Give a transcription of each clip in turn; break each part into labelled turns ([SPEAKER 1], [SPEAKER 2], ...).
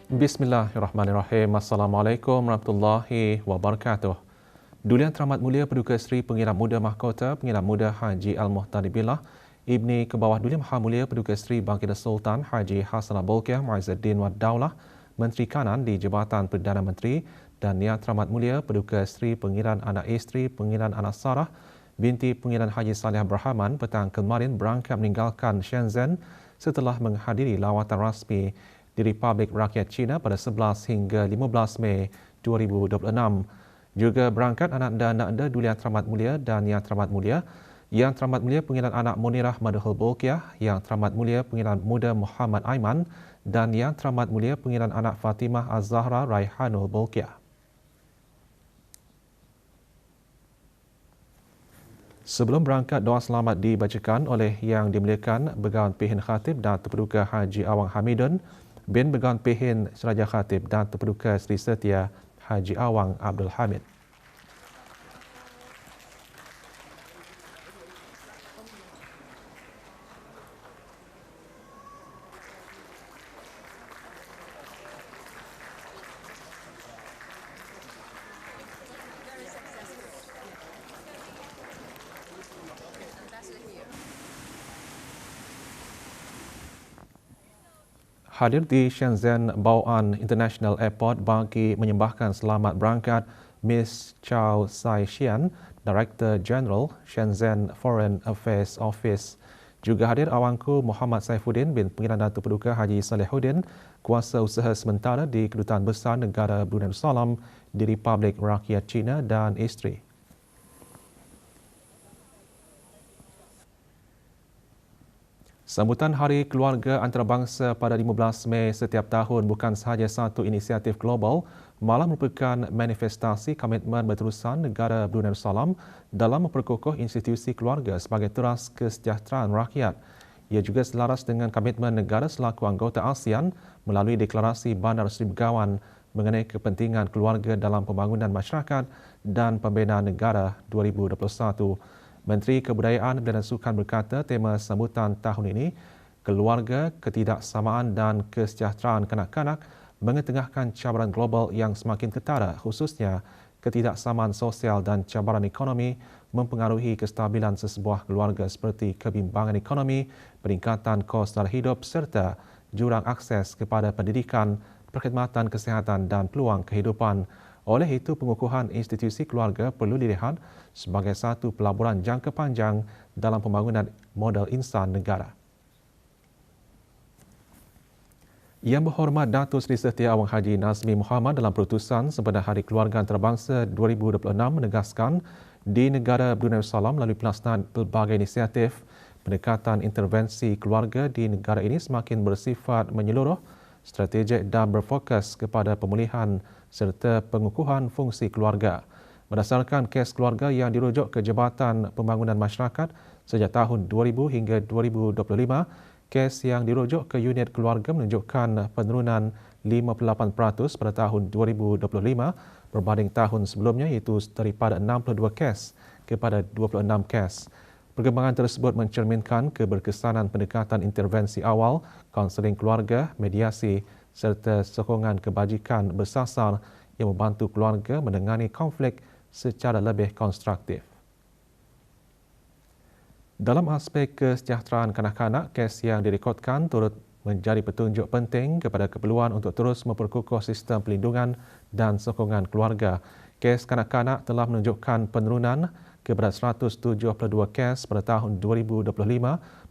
[SPEAKER 1] Bismillahirrahmanirrahim. Assalamualaikum warahmatullahi wabarakatuh. Duli Yang Teramat Mulia Paduka Seri Pengiram Muda Mahkota Pengiram Muda Haji Al-Muhtadi Billah Ibni Kebawah Duli Maha Mulia Paduka Seri Bangkit Sultan Haji Hassan Al-Bolkiah Muizzuddin Wad Daulah Menteri Kanan di Jabatan Perdana Menteri dan Yang Teramat Mulia Paduka Seri Pengiran Anak Isteri Pengiran Anak Sarah binti Pengiran Haji Saleh Abrahaman petang kemarin berangkat meninggalkan Shenzhen setelah menghadiri lawatan rasmi di Republik Rakyat China pada 11 hingga 15 Mei 2026. Juga berangkat anak dan nakda Duli Yang Teramat Mulia dan Yang Teramat Mulia, Yang Teramat Mulia Pengiran Anak Munirah Madhul Bolkiah, Yang Teramat Mulia Pengiran Muda Muhammad Aiman dan Yang Teramat Mulia Pengiran Anak Fatimah Az-Zahra Raihanul Bolkiah. Sebelum berangkat, doa selamat dibacakan oleh Yang Dimuliakan Begawan Pehin Khatib dan Terpeduka Haji Awang Hamidun bin Begawan Pehin Seraja Khatib dan Terpeduka Seri Setia Haji Awang Abdul Hamid. Hadir di Shenzhen Bao'an International Airport bagi menyembahkan selamat berangkat Miss Chow Sai Shian, Director General Shenzhen Foreign Affairs Office. Juga hadir Awangku Muhammad Saifuddin bin Pengiran Datuk Paduka Haji Salihuddin, Kuasa Usaha Sementara di Kedutaan Besar Negara Brunei Darussalam di Republik Rakyat China dan isteri. Sambutan Hari Keluarga Antarabangsa pada 15 Mei setiap tahun bukan sahaja satu inisiatif global, malah merupakan manifestasi komitmen berterusan negara Brunei Darussalam dalam memperkokoh institusi keluarga sebagai teras kesejahteraan rakyat. Ia juga selaras dengan komitmen negara selaku anggota ASEAN melalui Deklarasi Bandar Seri Begawan mengenai kepentingan keluarga dalam pembangunan masyarakat dan pembinaan negara 2021. Menteri Kebudayaan dan Sukan berkata tema sambutan tahun ini, Keluarga, Ketidaksamaan dan Kesejahteraan Kanak-kanak mengetengahkan cabaran global yang semakin ketara, khususnya ketidaksamaan sosial dan cabaran ekonomi mempengaruhi kestabilan sesebuah keluarga seperti kebimbangan ekonomi, peningkatan kos taraf hidup serta jurang akses kepada pendidikan, perkhidmatan kesihatan dan peluang kehidupan. Oleh itu, pengukuhan institusi keluarga perlu dilihat sebagai satu pelaburan jangka panjang dalam pembangunan model insan negara. Yang Berhormat Datuk Seri Setia Awang Haji Nazmi Muhammad dalam perutusan sempena Hari Keluarga Antarabangsa 2026 menegaskan di negara Brunei Darussalam melalui pelaksanaan pelbagai inisiatif, pendekatan intervensi keluarga di negara ini semakin bersifat menyeluruh, strategik dan berfokus kepada pemulihan serta pengukuhan fungsi keluarga. Berdasarkan kes keluarga yang dirujuk ke Jabatan Pembangunan Masyarakat sejak tahun 2000 hingga 2025, kes yang dirujuk ke unit keluarga menunjukkan penurunan 58% pada tahun 2025 berbanding tahun sebelumnya, iaitu daripada 62 kes kepada 26 kes. Perkembangan tersebut mencerminkan keberkesanan pendekatan intervensi awal, kaunseling keluarga, mediasi serta sokongan kebajikan bersasar yang membantu keluarga menangani konflik secara lebih konstruktif. Dalam aspek kesejahteraan kanak-kanak, kes yang direkodkan turut menjadi petunjuk penting kepada keperluan untuk terus memperkukuh sistem perlindungan dan sokongan keluarga. Kes kanak-kanak telah menunjukkan penurunan kepada 172 kes pada tahun 2025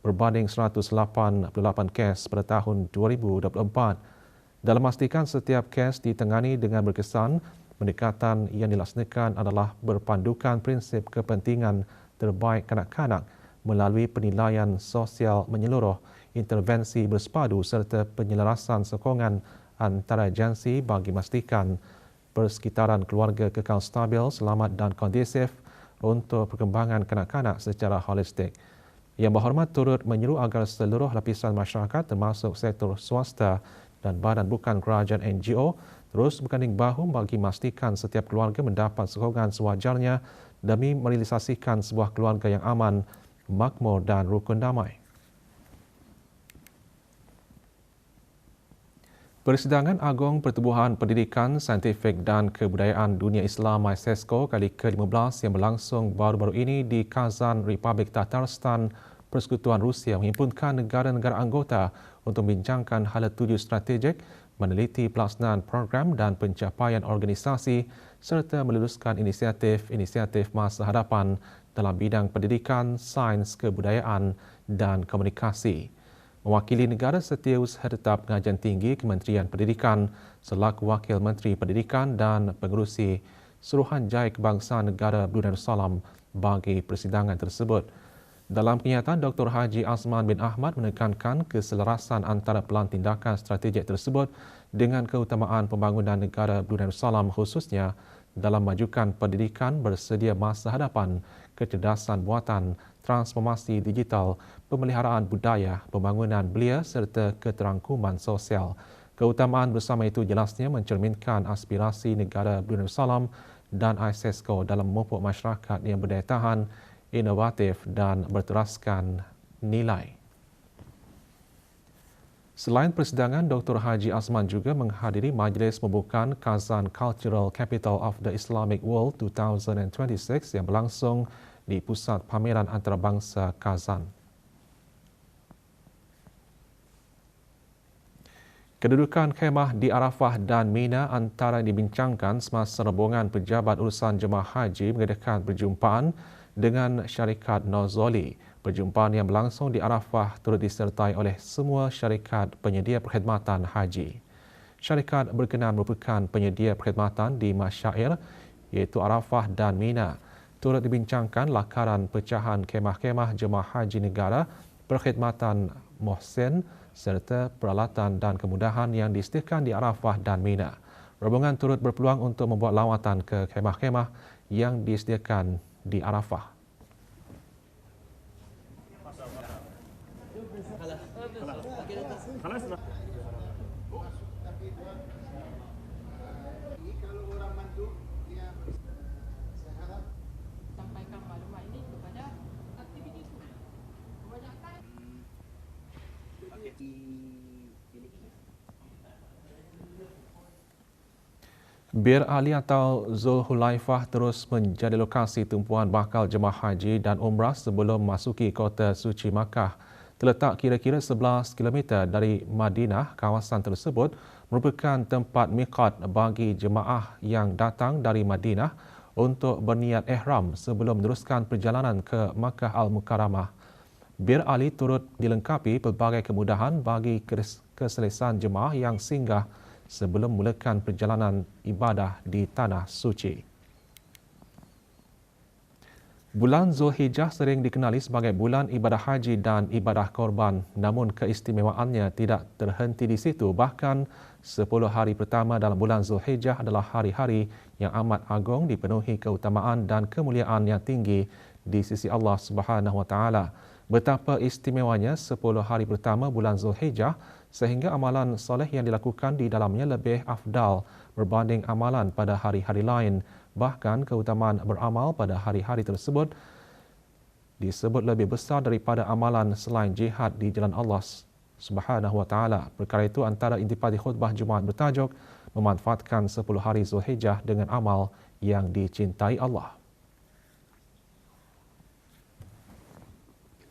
[SPEAKER 1] berbanding 188 kes pada tahun 2024. Dalam memastikan setiap kes ditangani dengan berkesan, pendekatan yang dilaksanakan adalah berpandukan prinsip kepentingan terbaik kanak-kanak melalui penilaian sosial menyeluruh, intervensi bersepadu serta penyelarasan sokongan antara agensi bagi memastikan persekitaran keluarga kekal stabil, selamat dan kondusif untuk perkembangan kanak-kanak secara holistik. Yang Berhormat turut menyeru agar seluruh lapisan masyarakat termasuk sektor swasta dan badan bukan kerajaan NGO terus berganding bahu bagi memastikan setiap keluarga mendapat sokongan sewajarnya demi merealisasikan sebuah keluarga yang aman, makmur dan rukun damai. Persidangan Agung Pertubuhan Pendidikan, Saintifik dan Kebudayaan Dunia Islam (ISESCO) kali ke-15 yang berlangsung baru-baru ini di Kazan, Republik Tatarstan, Persekutuan Rusia menghimpunkan negara-negara anggota untuk membincangkan hala tuju strategik, meneliti pelaksanaan program dan pencapaian organisasi serta meluluskan inisiatif-inisiatif masa hadapan dalam bidang pendidikan, sains, kebudayaan dan komunikasi. Mewakili negara Setiausaha Tetap Pengajian Tinggi Kementerian Pendidikan selaku Wakil Menteri Pendidikan dan Pengerusi Suruhanjaya Kebangsaan Negara Brunei Darussalam bagi persidangan tersebut. Dalam kenyataan, Dr. Haji Azman bin Ahmad menekankan keselarasan antara pelan tindakan strategik tersebut dengan keutamaan pembangunan negara Brunei Darussalam khususnya dalam majukan pendidikan bersedia masa hadapan, kecerdasan buatan, transformasi digital, pemeliharaan budaya, pembangunan belia serta keterangkuman sosial. Keutamaan bersama itu jelasnya mencerminkan aspirasi negara Brunei Darussalam dan ISESCO dalam memupuk masyarakat yang berdaya tahan, inovatif dan berteraskan nilai. Selain persidangan, Dr. Haji Azman juga menghadiri majlis pembukaan Kazan Cultural Capital of the Islamic World 2026 yang berlangsung di Pusat Pameran Antarabangsa Kazan. Kedudukan khemah di Arafah dan Mina antara yang dibincangkan semasa rombongan pejabat urusan jemaah haji mengadakan perjumpaan dengan syarikat Nozoli. Perjumpaan yang berlangsung di Arafah turut disertai oleh semua syarikat penyedia perkhidmatan haji. Syarikat berkenan merupakan penyedia perkhidmatan di masyair iaitu Arafah dan Mina. Turut dibincangkan lakaran pecahan kemah-kemah jemaah haji negara, perkhidmatan muhsin serta peralatan dan kemudahan yang disediakan di Arafah dan Mina. Rombongan turut berpeluang untuk membuat lawatan ke kemah-kemah yang disediakan di Arafah. Bir Ali atau Zulhulaifah terus menjadi lokasi tumpuan bakal jemaah haji dan umrah sebelum memasuki kota suci Makkah. Terletak kira-kira 11 km dari Madinah, kawasan tersebut merupakan tempat miqat bagi jemaah yang datang dari Madinah untuk berniat ihram sebelum meneruskan perjalanan ke Makkah Al-Mukarramah. Bir Ali turut dilengkapi pelbagai kemudahan bagi keselesaan jemaah yang singgah sebelum mulakan perjalanan ibadah di Tanah Suci. Bulan Zulhijjah sering dikenali sebagai bulan ibadah haji dan ibadah korban, namun keistimewaannya tidak terhenti di situ. Bahkan 10 hari pertama dalam bulan Zulhijjah adalah hari-hari yang amat agung, dipenuhi keutamaan dan kemuliaan yang tinggi di sisi Allah Subhanahu Wa Taala. Betapa istimewanya 10 hari pertama bulan Zulhijjah sehingga amalan soleh yang dilakukan di dalamnya lebih afdal berbanding amalan pada hari-hari lain. Bahkan keutamaan beramal pada hari-hari tersebut disebut lebih besar daripada amalan selain jihad di jalan Allah Subhanahu Wa Taala. Perkara itu antara intipati khutbah Jumaat bertajuk memanfaatkan 10 hari Zulhijjah dengan amal yang dicintai Allah.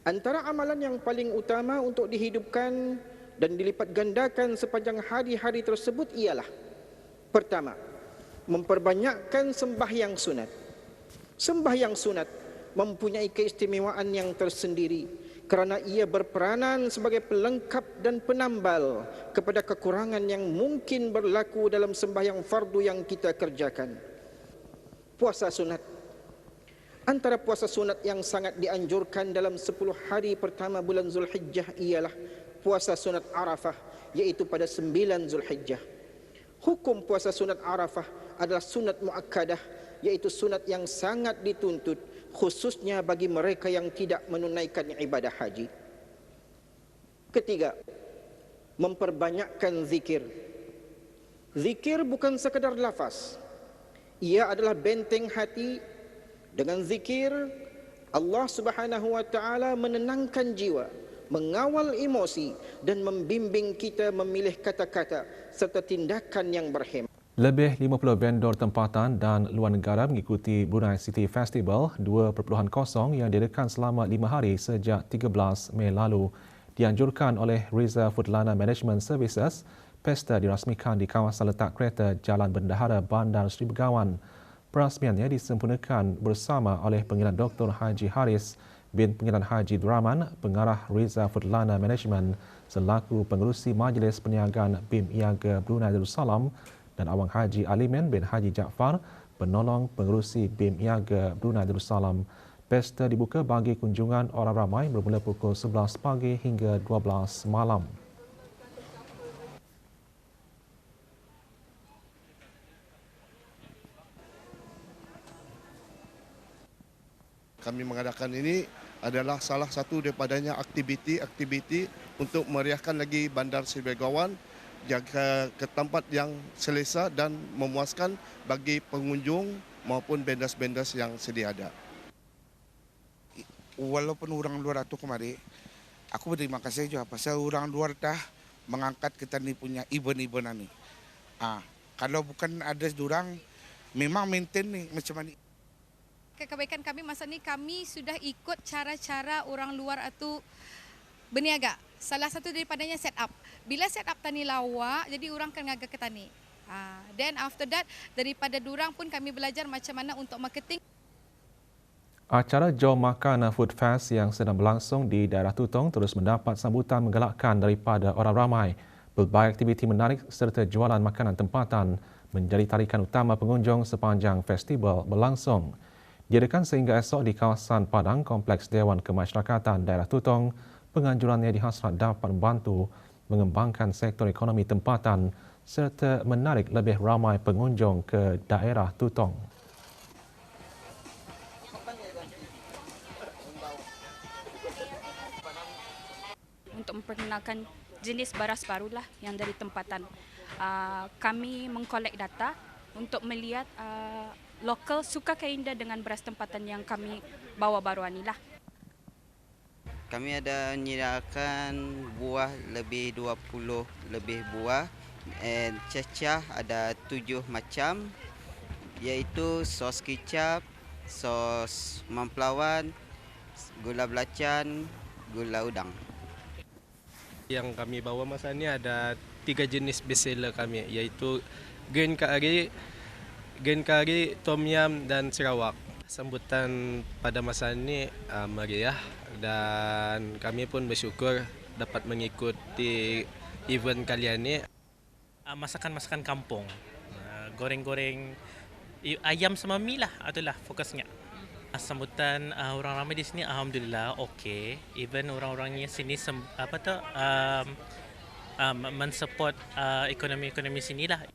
[SPEAKER 2] Antara amalan yang paling utama untuk dihidupkan dan dilipat gandakan sepanjang hari-hari tersebut ialah: pertama, memperbanyakkan sembahyang sunat. Sembahyang sunat mempunyai keistimewaan yang tersendiri kerana ia berperanan sebagai pelengkap dan penambal kepada kekurangan yang mungkin berlaku dalam sembahyang fardu yang kita kerjakan. Puasa sunat. Antara puasa sunat yang sangat dianjurkan dalam 10 hari pertama bulan Zulhijjah ialah puasa sunat Arafah, iaitu pada 9 Zulhijjah. Hukum puasa sunat Arafah adalah sunat muakkadah, iaitu sunat yang sangat dituntut, khususnya bagi mereka yang tidak menunaikan ibadah haji. Ketiga, memperbanyakkan zikir. Zikir bukan sekadar lafaz. Ia adalah benteng hati. Dengan zikir, Allah Subhanahu Wa Taala menenangkan jiwa, mengawal emosi dan membimbing kita memilih kata-kata serta tindakan yang berhemat.
[SPEAKER 1] Lebih 50 vendor tempatan dan luar negara mengikuti Brunei City Festival 2.0 yang diadakan selama 5 hari sejak 13 Mei lalu. Dianjurkan oleh Riza Foodlana Management Services, pesta dirasmikan di kawasan letak kereta Jalan Bendahara Bandar Seri Begawan. Perasmiannya disempurnakan bersama oleh Pengiran Dr. Haji Haris bin Pengiran Haji Duraman, Pengarah Riza Foodlana Management selaku pengerusi Majlis Perniagaan BIM Iaga Brunei Darussalam dan Awang Haji Alimin bin Haji Jaafar, penolong pengerusi BIM Iaga Brunei Darussalam. Pesta dibuka bagi kunjungan orang ramai bermula pukul 11 pagi hingga 12 malam.
[SPEAKER 3] Kami mengadakan ini adalah salah satu daripadanya aktiviti untuk meriahkan lagi Bandar Seri Begawan jaga ke tempat yang selesa dan memuaskan bagi pengunjung maupun bendas-bendas yang sedia ada.
[SPEAKER 4] Walaupun orang luar itu kemari, aku berterima kasih juga pasal orang luar dah mengangkat kita ni punya event-event ni. Kalau bukan ada orang, memang maintain ni macam mana.
[SPEAKER 5] Kebaikan kami masa ni kami sudah ikut cara-cara orang luar itu berniaga. Salah satu daripadanya set up. Bila set up tani lawak, jadi orang akan ngaga ke tani. Then after that, daripada durang pun kami belajar macam mana untuk marketing.
[SPEAKER 1] Acara Jom Makan Food Fest yang sedang berlangsung di daerah Tutong terus mendapat sambutan menggalakkan daripada orang ramai. Pelbagai aktiviti menarik serta jualan makanan tempatan menjadi tarikan utama pengunjung sepanjang festival berlangsung. Diadakan sehingga esok di kawasan Padang Kompleks Dewan Kemasyarakatan daerah Tutong, penganjurannya dihasrat dapat membantu mengembangkan sektor ekonomi tempatan serta menarik lebih ramai pengunjung ke daerah Tutong.
[SPEAKER 6] Untuk memperkenalkan jenis baras barulah yang dari tempatan. Kami mengkolek data untuk melihat lokal suka ke indah dengan beras tempatan yang kami bawa baruan inilah.
[SPEAKER 7] Kami ada menyediakan buah lebih 20 lebih buah. Cecah ada 7 macam iaitu sos kicap, sos mempelawan, gula belacan, gula udang.
[SPEAKER 8] Yang kami bawa masa ni ada 3 jenis bestseller kami iaitu green curry, tom yum dan Sarawak. Sambutan pada masa ini meriah dan kami pun bersyukur dapat mengikuti event kali ini.
[SPEAKER 9] Masakan-masakan kampung, goreng-goreng ayam sama mi lah, itulah fokusnya. Sambutan orang ramai di sini alhamdulillah okey. Even orang-orangnya sini mensupport ekonomi sini lah.